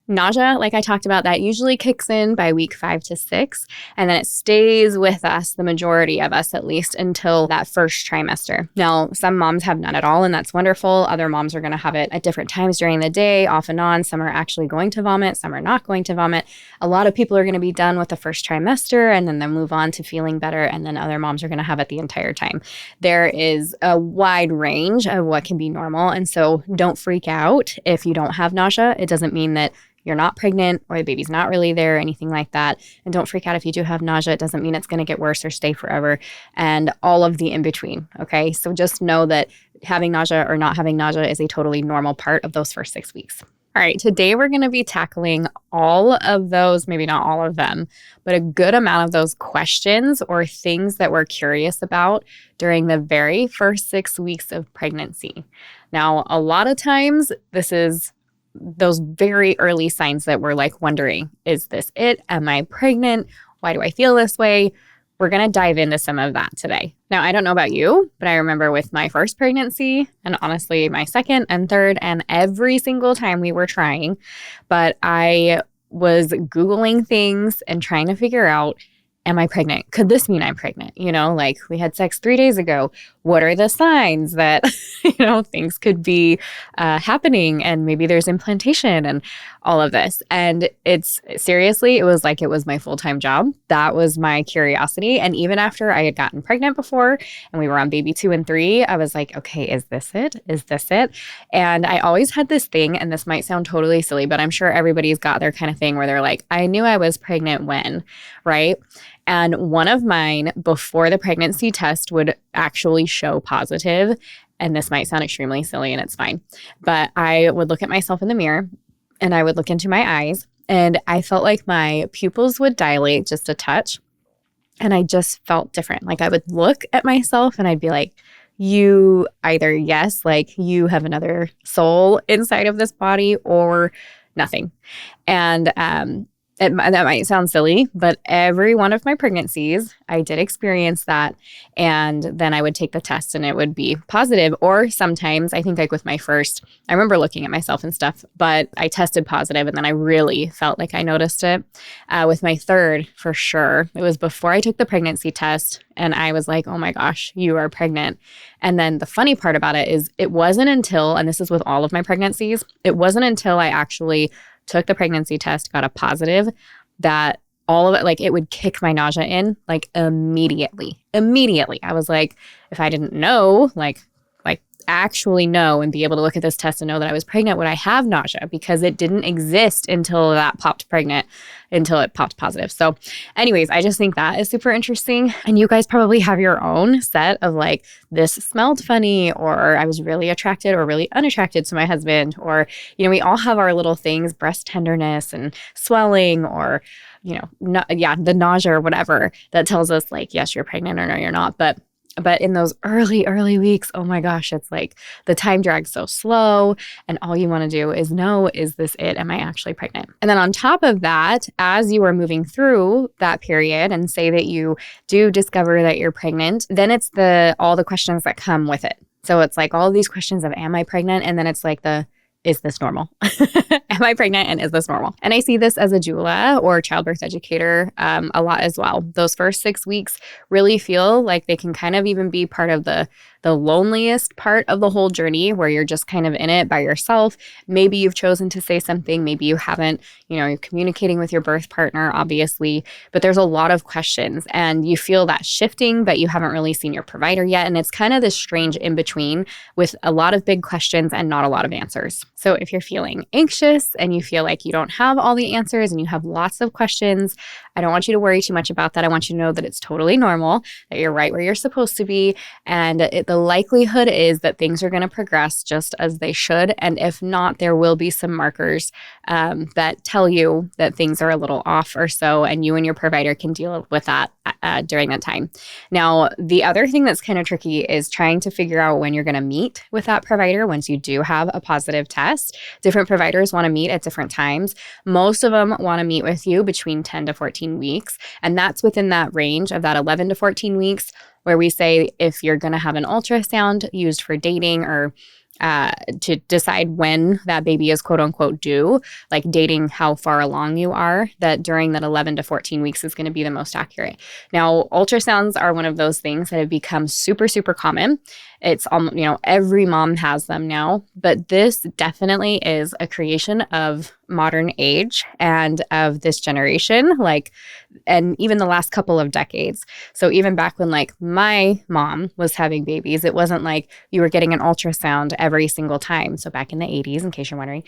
Nausea, like I talked about, that usually kicks in by week 5 to 6, and then it stays with us, the majority of us at least, until that first trimester. Now, some moms have none at all, and that's wonderful. Other moms are going to have it at different times during the day, off and on. Some are actually going to vomit, some are not going to vomit. A lot of people are going to be done with the first trimester, and then they'll move on to feeling better, and then other moms are going to have it the entire time. There is a wide range of what can be normal, and so don't freak out if you don't have nausea. It doesn't mean that you're not pregnant or the baby's not really there or anything like that. And don't freak out if you do have nausea. It doesn't mean it's going to get worse or stay forever, and all of the in between. Okay. So just know that having nausea or not having nausea is a totally normal part of those first 6 weeks. All right. Today we're going to be tackling all of those, maybe not all of them, but a good amount of those questions or things that we're curious about during the very first 6 weeks of pregnancy. Now, a lot of times this is those very early signs that we're like wondering, is this it? Am I pregnant? Why do I feel this way? We're going to dive into some of that today. Now, I don't know about you, but I remember with my first pregnancy, and honestly, my second and third, and every single time we were trying, but I was Googling things and trying to figure out, am I pregnant? Could this mean I'm pregnant? Like we had sex 3 days ago. What are the signs that, things could be happening, and maybe there's implantation and all of this. And it was like it was my full-time job. That was my curiosity. And even after I had gotten pregnant before and we were on baby 2 and 3, I was like, okay, is this it? Is this it? And I always had this thing, and this might sound totally silly, but I'm sure everybody's got their kind of thing where they're like, I knew I was pregnant when, right? And one of mine before the pregnancy test would actually show positive. And this might sound extremely silly, and it's fine. But I would look at myself in the mirror and I would look into my eyes, and I felt like my pupils would dilate just a touch. And I just felt different. Like I would look at myself and I'd be like, you either yes, like you have another soul inside of this body, or nothing. And that might sound silly, but every one of my pregnancies, I did experience that. And then I would take the test and it would be positive. Or sometimes, I think like with my first, I remember looking at myself and stuff, but I tested positive, and then I really felt like I noticed it. With my third, for sure, it was before I took the pregnancy test, and I was like, oh my gosh, you are pregnant. And then the funny part about it is it wasn't until, and this is with all of my pregnancies, it wasn't until I actually took the pregnancy test, got a positive, that all of it, like it would kick my nausea in like immediately. I was like, if I didn't know, like actually know and be able to look at this test and know that I was pregnant, would I have nausea? Because it didn't exist until it popped positive. So anyways, I just think that is super interesting. And you guys probably have your own set of like, this smelled funny, or I was really attracted or really unattracted to my husband, or, we all have our little things, breast tenderness and swelling, or, the nausea or whatever that tells us like, yes, you're pregnant, or no, you're not. But in those early weeks, oh my gosh, it's like the time drags so slow, and all you want to do is know, is this it? Am I actually pregnant? And then on top of that, as you are moving through that period, and say that you do discover that you're pregnant, then it's all the questions that come with it. So it's like all of these questions of, am I pregnant? And then it's like is this normal? Am I pregnant, and is this normal? And I see this as a doula or childbirth educator a lot as well. Those first 6 weeks really feel like they can kind of even be part of the loneliest part of the whole journey, where you're just kind of in it by yourself. Maybe you've chosen to say something, maybe you haven't. You're communicating with your birth partner, obviously, but there's a lot of questions, and you feel that shifting, but you haven't really seen your provider yet. And it's kind of this strange in between with a lot of big questions and not a lot of answers. So if you're feeling anxious and you feel like you don't have all the answers and you have lots of questions, I don't want you to worry too much about that. I want you to know that it's totally normal, that you're right where you're supposed to be. And the likelihood is that things are going to progress just as they should. And if not, there will be some markers that tell you that things are a little off or so, and you and your provider can deal with that during that time. Now, the other thing that's kind of tricky is trying to figure out when you're going to meet with that provider once you do have a positive test. Different providers want to meet at different times. Most of them want to meet with you between 10 to 14 weeks. And that's within that range of that 11 to 14 weeks, where we say if you're going to have an ultrasound used for dating or to decide when that baby is quote unquote due, like dating how far along you are, that during that 11 to 14 weeks is going to be the most accurate. Now, ultrasounds are one of those things that have become super, super common. It's every mom has them now, but this definitely is a creation of modern age and of this generation, and even the last couple of decades. So even back when my mom was having babies, it wasn't like you were getting an ultrasound every single time. So back in the 80s, in case you're wondering,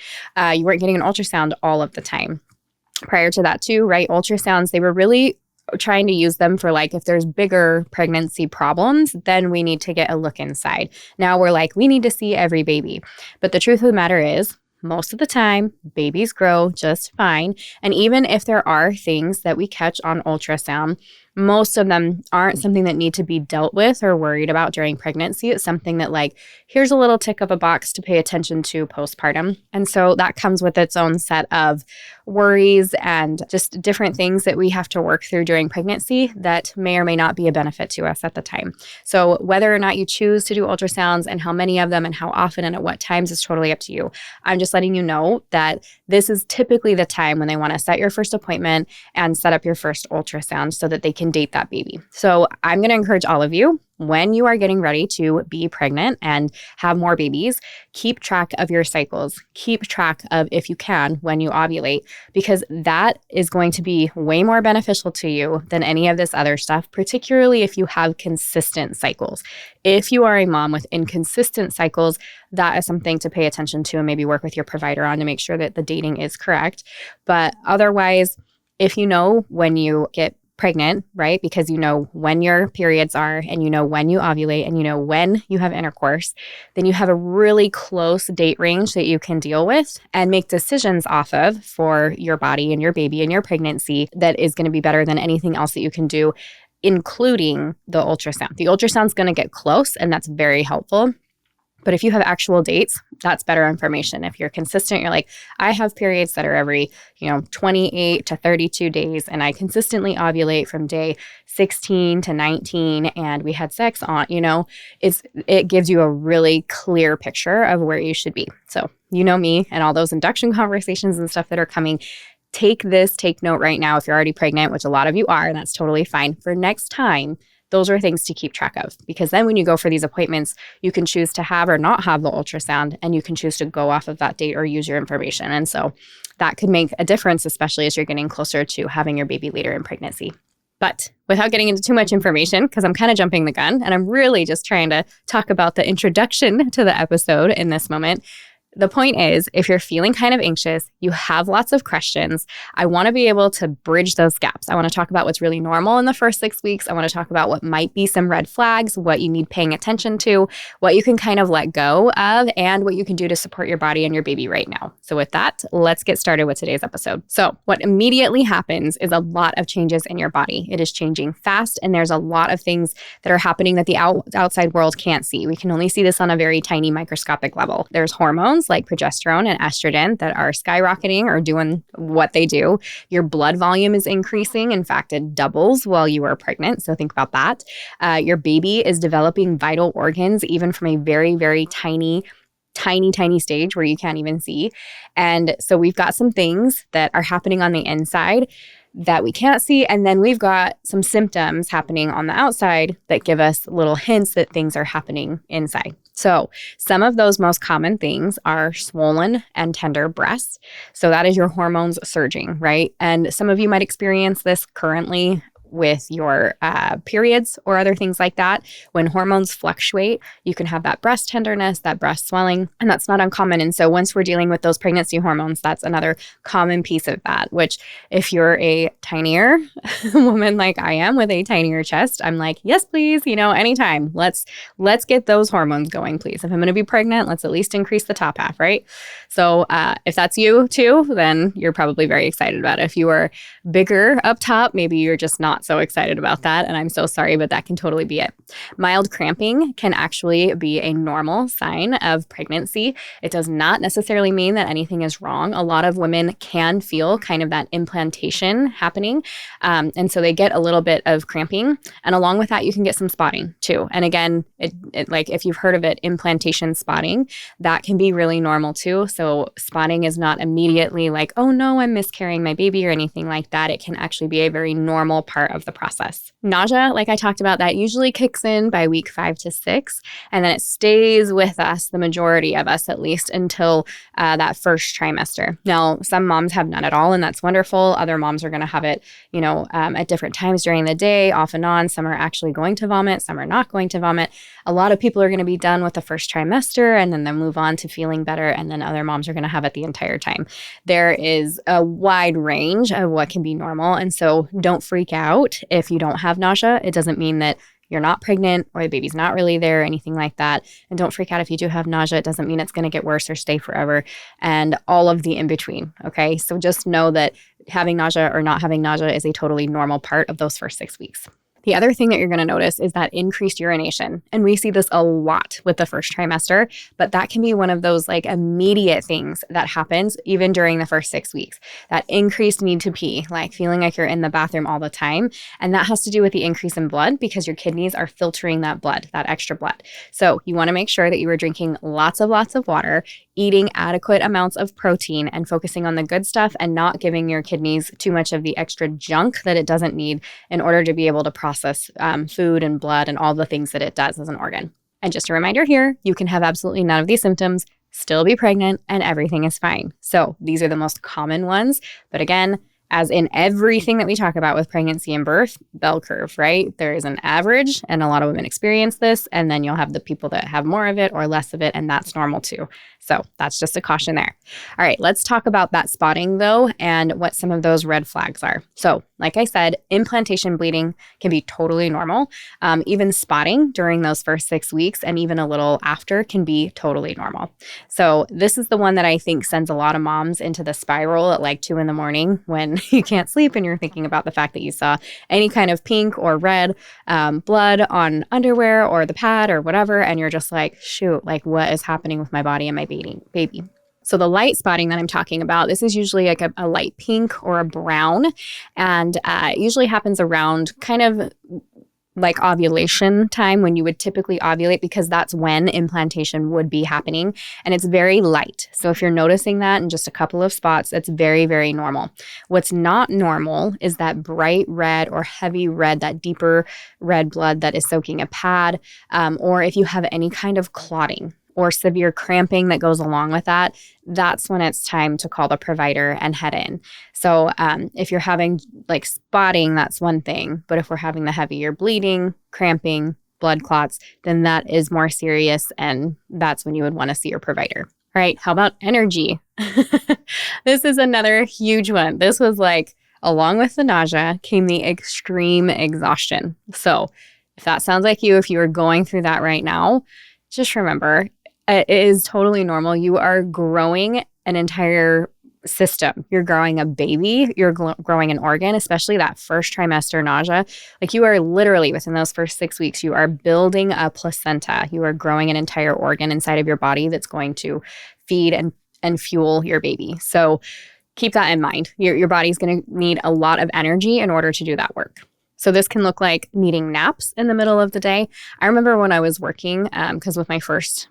you weren't getting an ultrasound all of the time. Prior to that too, right? Ultrasounds, they were really trying to use them for if there's bigger pregnancy problems, then we need to get a look inside. Now we're we need to see every baby. But the truth of the matter is, most of the time, babies grow just fine. And even if there are things that we catch on ultrasound, most of them aren't something that need to be dealt with or worried about during pregnancy. It's something that here's a little tick of a box to pay attention to postpartum. And so that comes with its own set of worries and just different things that we have to work through during pregnancy that may or may not be a benefit to us at the time. So whether or not you choose to do ultrasounds and how many of them and how often and at what times is totally up to you. I'm just letting you know that this is typically the time when they want to set your first appointment and set up your first ultrasound so that they can date that baby. So I'm going to encourage all of you, when you are getting ready to be pregnant and have more babies, keep track of your cycles. Keep track of, if you can, when you ovulate, because that is going to be way more beneficial to you than any of this other stuff, particularly if you have consistent cycles. If you are a mom with inconsistent cycles, that is something to pay attention to and maybe work with your provider on to make sure that the dating is correct. But otherwise, if you know when you get pregnant, right? Because you know when your periods are and you know when you ovulate and you know when you have intercourse, then you have a really close date range that you can deal with and make decisions off of for your body and your baby and your pregnancy that is going to be better than anything else that you can do, including the ultrasound. The ultrasound's going to get close, and that's very helpful. But if you have actual dates, that's better information. If you're consistent, you're I have periods that are every, 28 to 32 days, and I consistently ovulate from day 16 to 19, and we had sex on, it gives you a really clear picture of where you should be. So, me and all those induction conversations and stuff that are coming. Take note right now if you're already pregnant, which a lot of you are, and that's totally fine. For next time, those are things to keep track of, because then when you go for these appointments, you can choose to have or not have the ultrasound, and you can choose to go off of that date or use your information. And so that could make a difference, especially as you're getting closer to having your baby later in pregnancy. But without getting into too much information, because I'm kind of jumping the gun and I'm really just trying to talk about the introduction to the episode in this moment. The point is, if you're feeling kind of anxious, you have lots of questions, I want to be able to bridge those gaps. I want to talk about what's really normal in the first 6 weeks. I want to talk about what might be some red flags, what you need paying attention to, what you can kind of let go of, and what you can do to support your body and your baby right now. So with that, let's get started with today's episode. So what immediately happens is a lot of changes in your body. It is changing fast, and there's a lot of things that are happening that the outside world can't see. We can only see this on a very tiny microscopic level. There's hormones like progesterone and estrogen that are skyrocketing or doing what they do. Your blood volume is increasing. In fact, it doubles while you are pregnant. So think about that. Your baby is developing vital organs, even from a very, very tiny stage where you can't even see. And so we've got some things that are happening on the inside that we can't see. And then we've got some symptoms happening on the outside that give us little hints that things are happening inside. So some of those most common things are swollen and tender breasts. So that is your hormones surging, right? And some of you might experience this currently with your periods or other things like that. When hormones fluctuate, you can have that breast tenderness, that breast swelling, and that's not uncommon. And so once we're dealing with those pregnancy hormones, that's another common piece of that, which if you're a tinier woman like I am with a tinier chest, I'm like, yes, please, anytime. Let's get those hormones going, please. If I'm going to be pregnant, let's at least increase the top half, right? So if that's you too, then you're probably very excited about it. If you are bigger up top, maybe you're just not not so excited about that. And I'm so sorry, but that can totally be it. Mild cramping can actually be a normal sign of pregnancy. It does not necessarily mean that anything is wrong. A lot of women can feel kind of that implantation happening. And so they get a little bit of cramping. And along with that, you can get some spotting too. And again, like if you've heard of it, implantation spotting, that can be really normal too. So spotting is not immediately like, oh no, I'm miscarrying my baby or anything like that. It can actually be a very normal part of the process. Nausea, like I talked about, that usually kicks in by week 5 to 6. And then it stays with us, the majority of us at least, until that first trimester. Now, some moms have none at all, and that's wonderful. Other moms are going to have it, at different times during the day, off and on. Some are actually going to vomit. Some are not going to vomit. A lot of people are going to be done with the first trimester and then they move on to feeling better. And then other moms are going to have it the entire time. There is a wide range of what can be normal. And so don't freak out if you don't have nausea. It doesn't mean that you're not pregnant or the baby's not really there or anything like that. And don't freak out if you do have nausea. It doesn't mean it's going to get worse or stay forever, and all of the in between. Okay. So just know that having nausea or not having nausea is a totally normal part of those first 6 weeks. The other thing that you're going to notice is that increased urination. And we see this a lot with the first trimester, but that can be one of those like immediate things that happens even during the first 6 weeks. That increased need to pee, like feeling like you're in the bathroom all the time. And that has to do with the increase in blood because your kidneys are filtering that blood, that extra blood. So you want to make sure that you are drinking lots of water, eating adequate amounts of protein, and focusing on the good stuff and not giving your kidneys too much of the extra junk that it doesn't need in order to be able to process food and blood and all the things that it does as an organ. And just a reminder here, you can have absolutely none of these symptoms, still be pregnant, and everything is fine. So these are the most common ones. But again, as in everything that we talk about with pregnancy and birth, bell curve, right? There is an average, and a lot of women experience this, and then you'll have the people that have more of it or less of it, and that's normal too. So that's just a caution there. All right, let's talk about that spotting though, and what some of those red flags are. So like I said, implantation bleeding can be totally normal. Even spotting during those first 6 weeks and even a little after can be totally normal. So this is the one that I think sends a lot of moms into the spiral at like 2 a.m. when you can't sleep and you're thinking about the fact that you saw any kind of pink or red blood on underwear or the pad or whatever. And you're just like, shoot, like what is happening with my body and my baby? So the light spotting that I'm talking about, this is usually like a light pink or a brown. And it usually happens around kind of like ovulation time when you would typically ovulate, because that's when implantation would be happening. And it's very light. So if you're noticing that in just a couple of spots, that's very, very normal. What's not normal is that bright red or heavy red, that deeper red blood that is soaking a pad, or if you have any kind of clotting or severe cramping that goes along with that, that's when it's time to call the provider and head in. So if you're having like spotting, that's one thing. But if we're having the heavier bleeding, cramping, blood clots, then that is more serious. And that's when you would want to see your provider. All right, how about energy? This is another huge one. This was like, along with the nausea came the extreme exhaustion. So if that sounds like you, if you are going through that right now, just remember, it is totally normal. You are growing an entire system. You're growing a baby. You're growing an organ, especially that first trimester nausea. Like you are literally within those first 6 weeks, you are building a placenta. You are growing an entire organ inside of your body that's going to feed and fuel your baby. So keep that in mind. Your body's going to need a lot of energy in order to do that work. So this can look like needing naps in the middle of the day. I remember when I was working, because with my first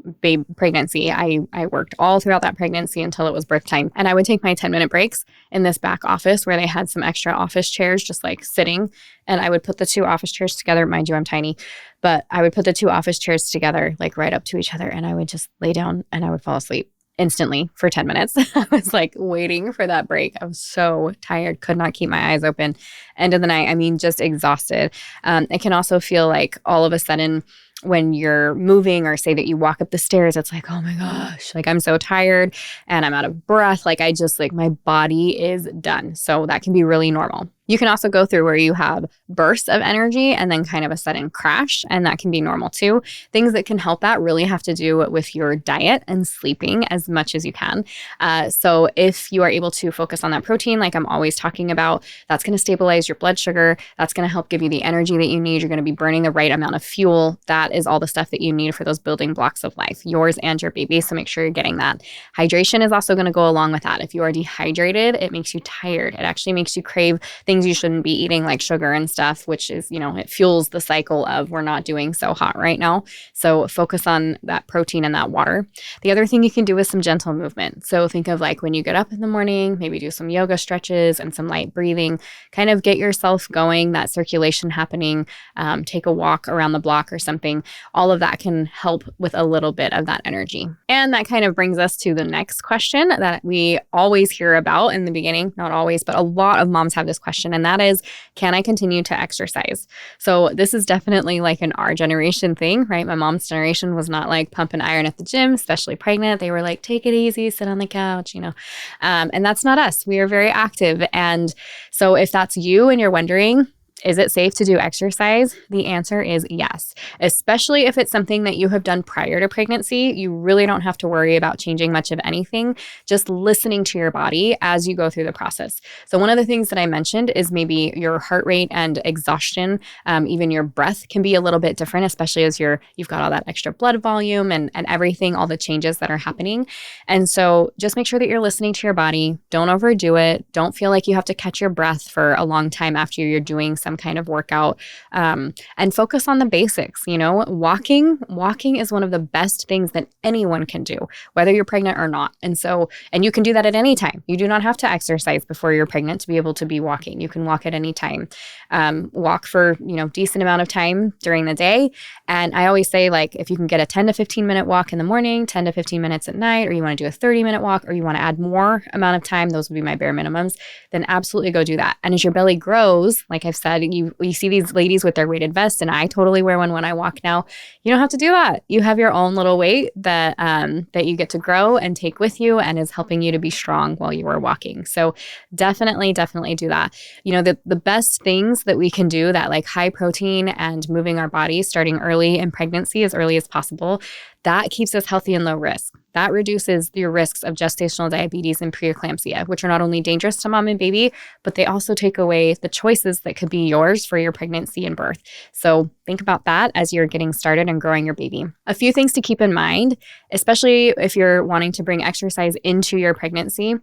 pregnancy, I worked all throughout that pregnancy until it was birth time. And I would take my 10-minute breaks in this back office where they had some extra office chairs just like sitting. And I would put the 2 office chairs together. Mind you, I'm tiny, but I would put the 2 office chairs together like right up to each other. And I would just lay down and I would fall asleep instantly for 10 minutes. I was like waiting for that break. I was so tired, could not keep my eyes open. End of the night, I mean, just exhausted. It can also feel like all of a sudden when you're moving or say that you walk up the stairs, it's like, oh my gosh, like I'm so tired and I'm out of breath. Like I just like my body is done. So that can be really normal. You can also go through where you have bursts of energy and then kind of a sudden crash, and that can be normal too. Things that can help that really have to do with your diet and sleeping as much as you can. So if you are able to focus on that protein, like I'm always talking about, that's going to stabilize your blood sugar. That's going to help give you the energy that you need. You're going to be burning the right amount of fuel. That is all the stuff that you need for those building blocks of life, yours and your baby. So make sure you're getting that. Hydration is also going to go along with that. If you are dehydrated, it makes you tired. It actually makes you crave things you shouldn't be eating, like sugar and stuff, which is, it fuels the cycle of we're not doing so hot right now. So focus on that protein and that water. The other thing you can do is some gentle movement. So think of like when you get up in the morning, maybe do some yoga stretches and some light breathing, kind of get yourself going, that circulation happening, take a walk around the block or something. All of that can help with a little bit of that energy. And that kind of brings us to the next question that we always hear about in the beginning, not always, but a lot of moms have this question, and that is, can I continue to exercise? So this is definitely like an our generation thing, right? My mom's generation was not like pump and iron at the gym, especially pregnant. They were like, take it easy, sit on the couch, and that's not us. We are very active. And so if that's you and you're wondering, is it safe to do exercise? The answer is yes, especially if it's something that you have done prior to pregnancy. You really don't have to worry about changing much of anything, just listening to your body as you go through the process. So one of the things that I mentioned is maybe your heart rate and exhaustion, even your breath can be a little bit different, especially as you've got all that extra blood volume and everything, all the changes that are happening. And so just make sure that you're listening to your body. Don't overdo it. Don't feel like you have to catch your breath for a long time after you're doing some kind of workout, and focus on the basics. Walking is one of the best things that anyone can do, whether you're pregnant or not. And you can do that at any time. You do not have to exercise before you're pregnant to be able to be walking. You can walk at any time. Walk for, decent amount of time during the day. And I always say, like, if you can get a 10 to 15 minute walk in the morning, 10 to 15 minutes at night, or you want to do a 30-minute walk, or you want to add more amount of time, those would be my bare minimums, then absolutely go do that. And as your belly grows, like I've said, you see these ladies with their weighted vests, and I totally wear one when I walk now. You don't have to do that. You have your own little weight that you get to grow and take with you, and is helping you to be strong while you are walking. So definitely do that. The best things that we can do, that like high protein and moving our bodies starting early in pregnancy, as early as possible, that keeps us healthy and low risk. That reduces your risks of gestational diabetes and preeclampsia, which are not only dangerous to mom and baby, but they also take away the choices that could be yours for your pregnancy and birth. So think about that as you're getting started and growing your baby. A few things to keep in mind, especially if you're wanting to bring exercise into your pregnancy,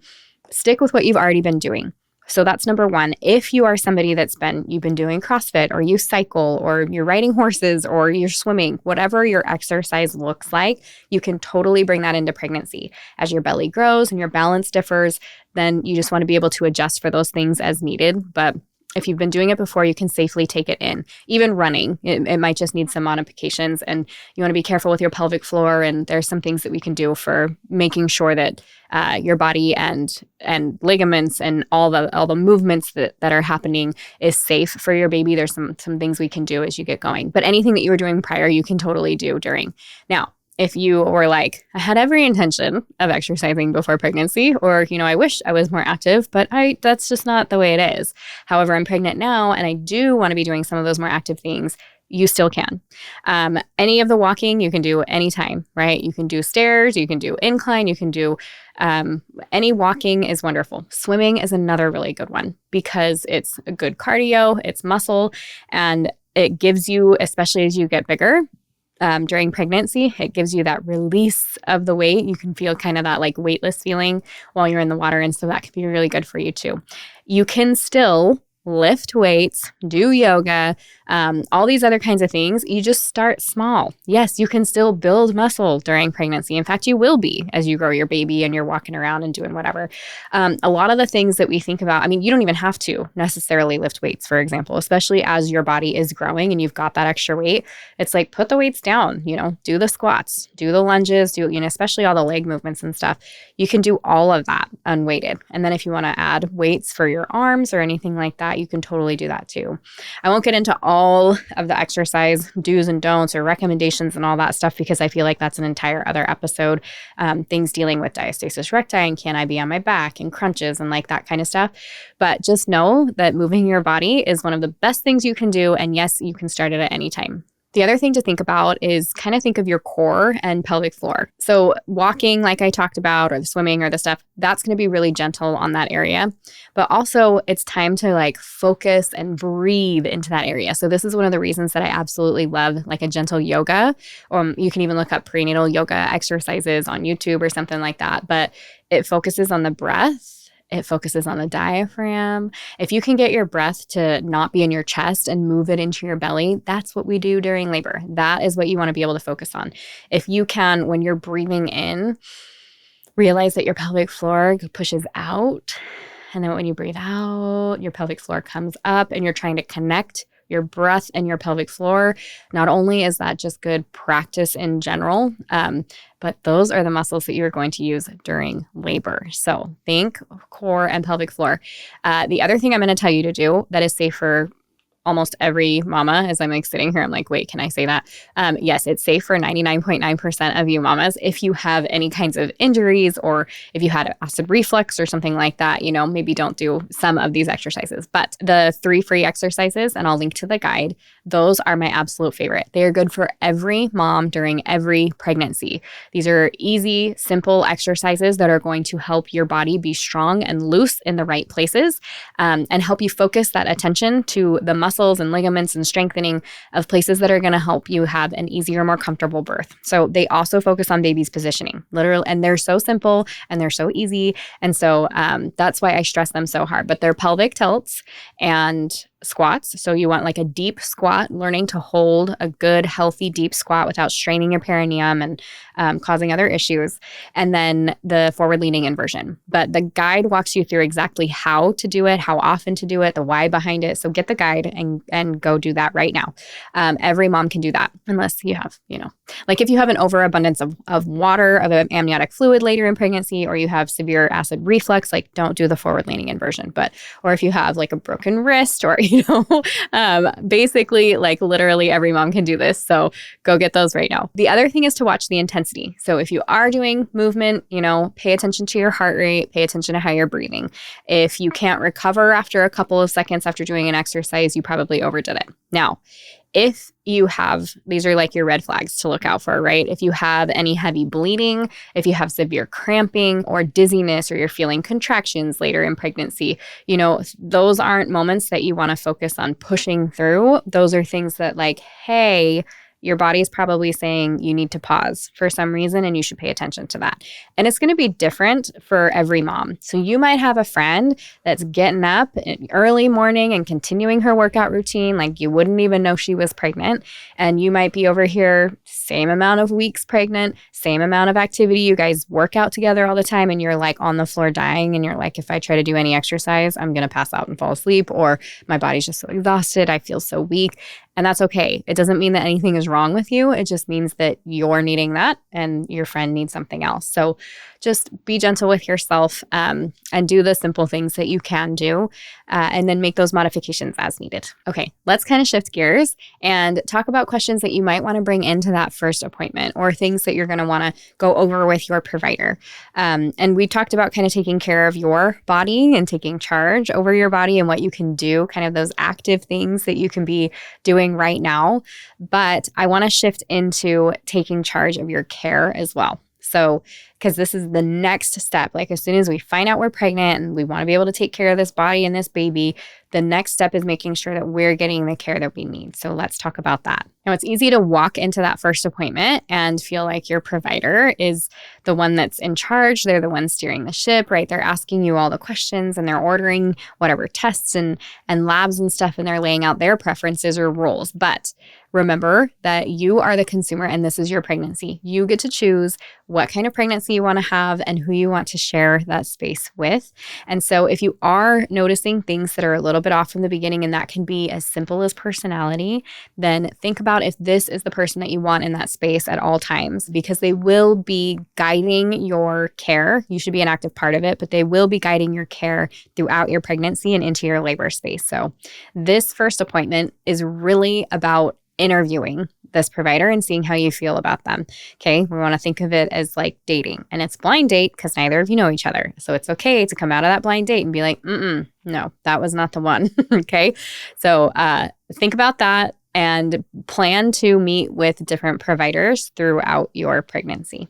stick with what you've already been doing. So that's number one. If you are somebody you've been doing CrossFit, or you cycle, or you're riding horses, or you're swimming, whatever your exercise looks like, you can totally bring that into pregnancy. As your belly grows and your balance differs, then you just want to be able to adjust for those things as needed. But if you've been doing it before, you can safely take it in. Even running, it might just need some modifications, and you want to be careful with your pelvic floor. And there's some things that we can do for making sure that your body and ligaments and all the movements that are happening is safe for your baby. There's some things we can do as you get going. But anything that you were doing prior, you can totally do during. Now, if you were like, I had every intention of exercising before pregnancy, or, I wish I was more active, but that's just not the way it is. However, I'm pregnant now, and I do want to be doing some of those more active things. You still can. Any of the walking you can do anytime, right? You can do stairs, you can do incline, you can do any walking is wonderful. Swimming is another really good one, because it's a good cardio, it's muscle, and it gives you, especially as you get bigger, during pregnancy, it gives you that release of the weight. You can feel kind of that like weightless feeling while you're in the water. And so that can be really good for you too. You can still lift weights, do yoga, all these other kinds of things. You just start small. Yes, you can still build muscle during pregnancy. In fact, you will be as you grow your baby and you're walking around and doing whatever. A lot of the things that we think about, you don't even have to necessarily lift weights, for example, especially as your body is growing and you've got that extra weight. It's like, put the weights down, do the squats, do the lunges, especially all the leg movements and stuff. You can do all of that unweighted. And then if you want to add weights for your arms or anything like that, that, you can totally do that too. I won't get into all of the exercise do's and don'ts or recommendations and all that stuff because I feel like that's an entire other episode. Things dealing with diastasis recti and can I be on my back and crunches and like that kind of stuff. But just know that moving your body is one of the best things you can do. And yes, you can start it at any time. The other thing to think about is kind of think of your core and pelvic floor. So walking, like I talked about, or the swimming or the stuff, that's going to be really gentle on that area. But also it's time to like focus and breathe into that area. So this is one of the reasons that I absolutely love like a gentle yoga. You can even look up prenatal yoga exercises on YouTube or something like that. But it focuses on the breath. It focuses on the diaphragm. If you can get your breath to not be in your chest and move it into your belly, that's what we do during labor. That is what you want to be able to focus on. If you can, when you're breathing in, realize that your pelvic floor pushes out. And then when you breathe out, your pelvic floor comes up and you're trying to connect your breath and your pelvic floor. Not only is that just good practice in general, but those are the muscles that you're going to use during labor. So think core and pelvic floor. The other thing I'm going to tell you to do that is safe for almost every mama, as I'm like sitting here, I'm like, wait, can I say that? Yes, it's safe for 99.9% of you mamas. If you have any kinds of injuries or if you had acid reflux or something like that, maybe don't do some of these exercises. But the 3 free exercises, and I'll link to the guide, those are my absolute favorite. They are good for every mom during every pregnancy. These are easy, simple exercises that are going to help your body be strong and loose in the right places, and help you focus that attention to the muscles and ligaments and strengthening of places that are going to help you have an easier, more comfortable birth. So they also focus on baby's positioning, literally, and they're so simple and they're so easy. And so that's why I stress them so hard. But they're pelvic tilts and squats. So you want like a deep squat, learning to hold a good, healthy, deep squat without straining your perineum and causing other issues. And then the forward leaning inversion. But the guide walks you through exactly how to do it, how often to do it, the why behind it. So get the guide and go do that right now. Every mom can do that unless you have, like if you have an overabundance of water, of an amniotic fluid later in pregnancy, or you have severe acid reflux, like don't do the forward leaning inversion. Or if you have like a broken wrist or basically like literally every mom can do this. So go get those right now. The other thing is to watch the intensity. So if you are doing movement, pay attention to your heart rate, pay attention to how you're breathing. If you can't recover after a couple of seconds after doing an exercise, you probably overdid it. Now, if you have, these are like your red flags to look out for, right? If you have any heavy bleeding, if you have severe cramping or dizziness, or you're feeling contractions later in pregnancy, those aren't moments that you want to focus on pushing through. Those are things that like, hey, your body is probably saying you need to pause for some reason and you should pay attention to that. And it's going to be different for every mom. So you might have a friend that's getting up early morning and continuing her workout routine like you wouldn't even know she was pregnant. And you might be over here, same amount of weeks pregnant, same amount of activity. You guys work out together all the time and you're like on the floor dying and you're like, if I try to do any exercise, I'm going to pass out and fall asleep, or my body's just so exhausted. I feel so weak. And that's okay. It doesn't mean that anything is wrong with you. It just means that you're needing that and your friend needs something else. So just be gentle with yourself and do the simple things that you can do and then make those modifications as needed. Okay, let's kind of shift gears and talk about questions that you might want to bring into that first appointment or things that you're going to want to go over with your provider. And we talked about kind of taking care of your body and taking charge over your body and what you can do, kind of those active things that you can be doing right now. But I want to shift into taking charge of your care as well. So, because this is the next step. Like as soon as we find out we're pregnant and we want to be able to take care of this body and this baby, the next step is making sure that we're getting the care that we need. So let's talk about that. Now, it's easy to walk into that first appointment and feel like your provider is the one that's in charge. They're the one steering the ship, right? They're asking you all the questions and they're ordering whatever tests and labs and stuff, and they're laying out their preferences or rules. But remember that you are the consumer and this is your pregnancy. You get to choose what kind of pregnancy pregnancy you want to have and who you want to share that space with. And so if you are noticing things that are a little bit off from the beginning, and that can be as simple as personality, then think about if this is the person that you want in that space at all times, because they will be guiding your care. You should be an active part of it, but they will be guiding your care throughout your pregnancy and into your labor space. So this first appointment is really about interviewing this provider and seeing how you feel about them. Okay. We want to think of it as like dating, and it's blind date because neither of you know each other. So it's okay to come out of that blind date and be like, no, that was not the one. Okay. So think about that and plan to meet with different providers throughout your pregnancy.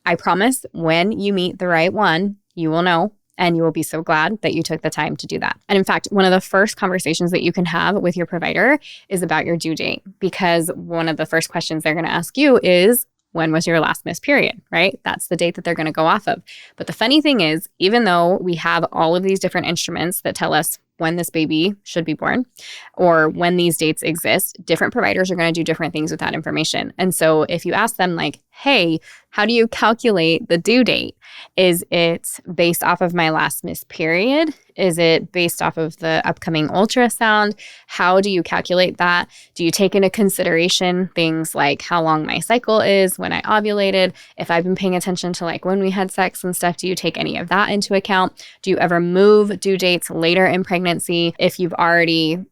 I promise when you meet the right one, you will know. And you will be so glad that you took the time to do that. And in fact, one of the first conversations that you can have with your provider is about your due date, because one of the first questions they're going to ask you is, when was your last missed period, right? That's the date that they're going to go off of. But the funny thing is, even though we have all of these different instruments that tell us when this baby should be born or when these dates exist, different providers are going to do different things with that information. And so if you ask them like, hey, how do you calculate the due date? Is it based off of my last missed period? Is it based off of the upcoming ultrasound? How do you calculate that? Do you take into consideration things like how long my cycle is, when I ovulated? If I've been paying attention to like when we had sex and stuff, do you take any of that into account? Do you ever move due dates later in pregnancy? If we've already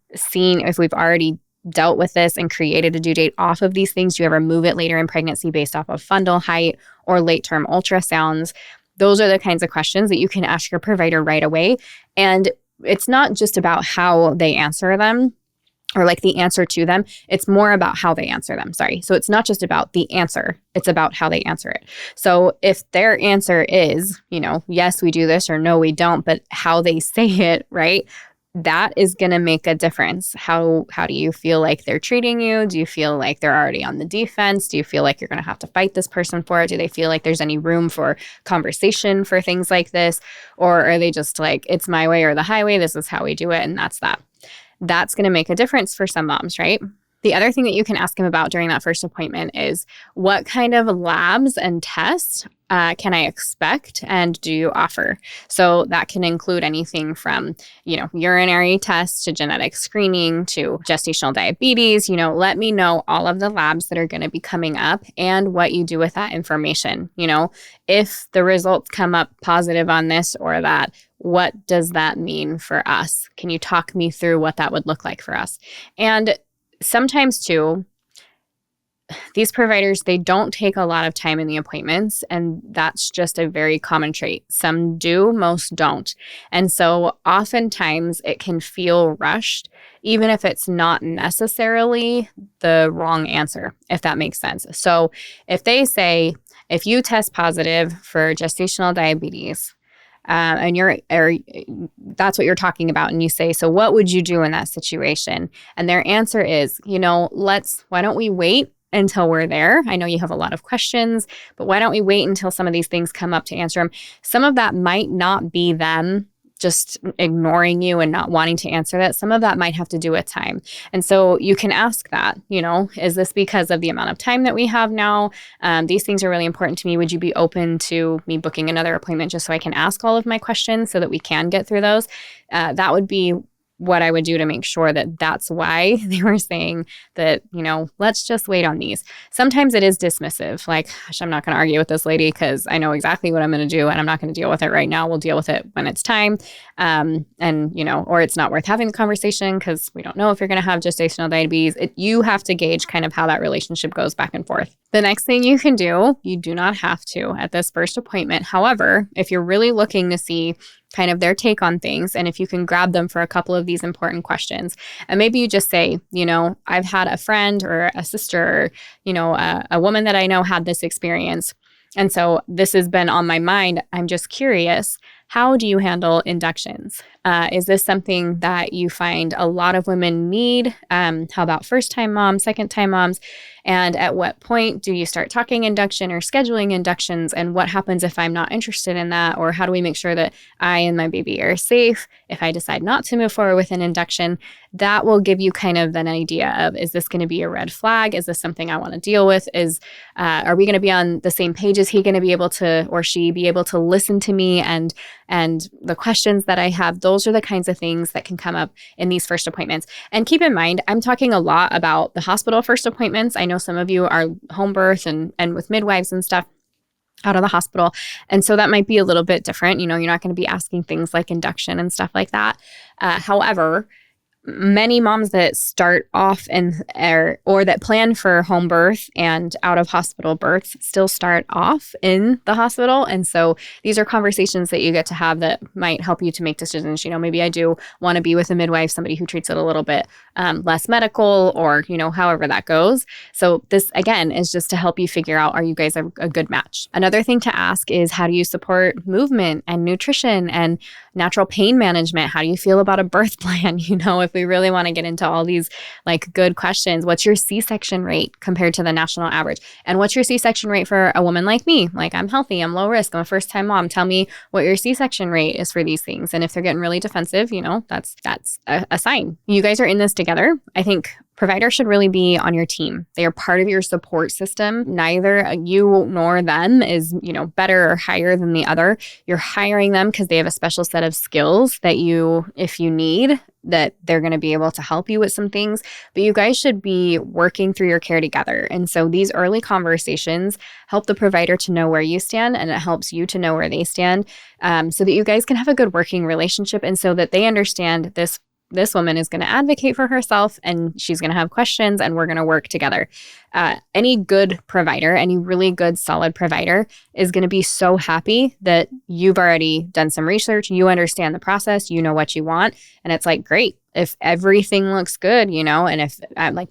dealt with this and created a due date off of these things, do you ever move it later in pregnancy based off of fundal height or late-term ultrasounds? Those are the kinds of questions that you can ask your provider right away. And it's not just about how they answer them or like the answer to them. It's more about how they answer them. Sorry. So it's not just about the answer. It's about how they answer it. So if their answer is, yes, we do this, or no, we don't, but how they say it, right? That is going to make a difference. How do you feel like they're treating you? Do you feel like they're already on the defense? Do you feel like you're going to have to fight this person for it? Do they feel like there's any room for conversation for things like this? Or are they just like, it's my way or the highway, this is how we do it, and that's that? That's going to make a difference for some moms, right? The other thing that you can ask them about during that first appointment is, what kind of labs and tests can I expect and do you offer? So that can include anything from, urinary tests to genetic screening to gestational diabetes. Let me know all of the labs that are going to be coming up and what you do with that information. If the results come up positive on this or that, what does that mean for us? Can you talk me through what that would look like for us? And sometimes too, these providers, they don't take a lot of time in the appointments, and that's just a very common trait. Some do, most don't. And so oftentimes it can feel rushed, even if it's not necessarily the wrong answer, if that makes sense. So if they say, if you test positive for gestational diabetes, and that's what you're talking about, and you say, so what would you do in that situation? And their answer is, why don't we wait until we're there? I know you have a lot of questions, but why don't we wait until some of these things come up to answer them? Some of that might not be them just ignoring you and not wanting to answer that. Some of that might have to do with time. And so you can ask that, is this because of the amount of time that we have now? These things are really important to me. Would you be open to me booking another appointment just so I can ask all of my questions so that we can get through those? That would be what I would do to make sure that that's why they were saying that, let's just wait on these. Sometimes it is dismissive. Like, gosh, I'm not going to argue with this lady because I know exactly what I'm going to do and I'm not going to deal with it right now. We'll deal with it when it's time. Or it's not worth having the conversation because we don't know if you're going to have gestational diabetes. You have to gauge kind of how that relationship goes back and forth. The next thing you can do, you do not have to at this first appointment. However, if you're really looking to see kind of their take on things, and if you can grab them for a couple of these important questions, and maybe you just say, I've had a friend or a sister, or, a woman that I know had this experience. And so this has been on my mind. I'm just curious, How do you handle inductions? Is this something that you find a lot of women need? How about first-time moms, second-time moms? And at what point do you start talking induction or scheduling inductions? And what happens if I'm not interested in that? Or how do we make sure that I and my baby are safe if I decide not to move forward with an induction? That will give you kind of an idea of, is this going to be a red flag? Is this something I want to deal with? Are we going to be on the same page? Is he going to be able to, or she be able to listen to me and the questions that I have? Those are the kinds of things that can come up in these first appointments. And keep in mind, I'm talking a lot about the hospital first appointments. I know some of you are home birth and with midwives and stuff out of the hospital. And so that might be a little bit different. You're not going to be asking things like induction and stuff like that. However, many moms that start off or that plan for home birth and out of hospital births still start off in the hospital. And so these are conversations that you get to have that might help you to make decisions. Maybe I do want to be with a midwife, somebody who treats it a little bit less medical, or, however that goes. So this, again, is just to help you figure out, are you guys a good match? Another thing to ask is, how do you support movement and nutrition and natural pain management? How do you feel about a birth plan? If we really want to get into all these good questions, what's your C-section rate compared to the national average? And what's your C-section rate for a woman like me? I'm healthy, I'm low risk, I'm a first-time mom. Tell me what your C-section rate is for these things. And if they're getting really defensive, that's a sign. You guys are in this together. I think providers should really be on your team. They are part of your support system. Neither you nor them is, better or higher than the other. You're hiring them because they have a special set of skills that if you need, that they're going to be able to help you with some things. But you guys should be working through your care together. And so these early conversations help the provider to know where you stand, and it helps you to know where they stand, so that you guys can have a good working relationship, and so that they understand this woman is going to advocate for herself, and she's going to have questions, and we're going to work together. Any good provider, any really good, solid provider is going to be so happy that you've already done some research, you understand the process, you know what you want. And it's great. If everything looks good, and if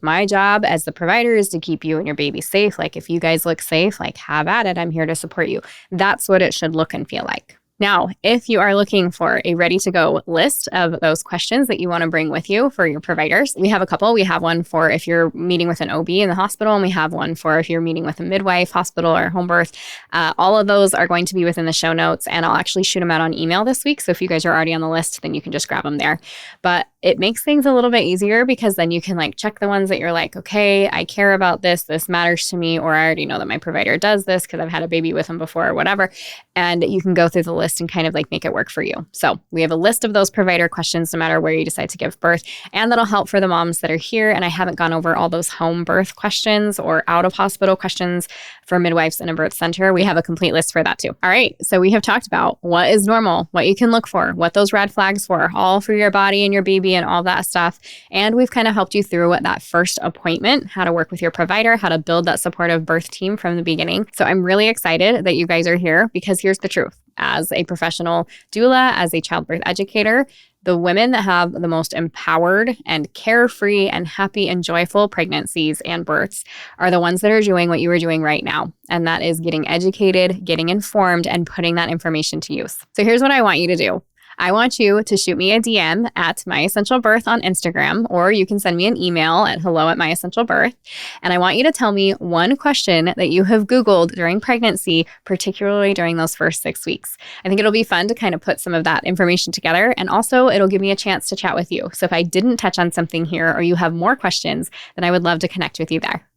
my job as the provider is to keep you and your baby safe, if you guys look safe, have at it, I'm here to support you. That's what it should look and feel like. Now, if you are looking for a ready-to-go list of those questions that you want to bring with you for your providers, we have a couple. We have one for if you're meeting with an OB in the hospital, and we have one for if you're meeting with a midwife, hospital, or home birth. All of those are going to be within the show notes, and I'll actually shoot them out on email this week. So if you guys are already on the list, then you can just grab them there. But it makes things a little bit easier, because then you can check the ones that you're okay, I care about this matters to me, or I already know that my provider does this because I've had a baby with them before, or whatever. And you can go through the list and kind of make it work for you. So we have a list of those provider questions no matter where you decide to give birth, and that'll help for the moms that are here. And I haven't gone over all those home birth questions or out of hospital questions for midwives in a birth center. We have a complete list for that too. All right. So we have talked about what is normal, what you can look for, what those red flags for, all for your body and your baby and all that stuff. And we've kind of helped you through that first appointment, how to work with your provider, how to build that supportive birth team from the beginning. So I'm really excited that you guys are here, because here's the truth. As a professional doula, as a childbirth educator, the women that have the most empowered and carefree and happy and joyful pregnancies and births are the ones that are doing what you are doing right now. And that is getting educated, getting informed, and putting that information to use. So here's what I want you to do. I want you to shoot me a DM at My Essential Birth on Instagram, or you can send me an email at hello@myessentialbirth. And I want you to tell me one question that you have Googled during pregnancy, particularly during those first 6 weeks. I think it'll be fun to kind of put some of that information together. And also it'll give me a chance to chat with you. So if I didn't touch on something here, or you have more questions, then I would love to connect with you there.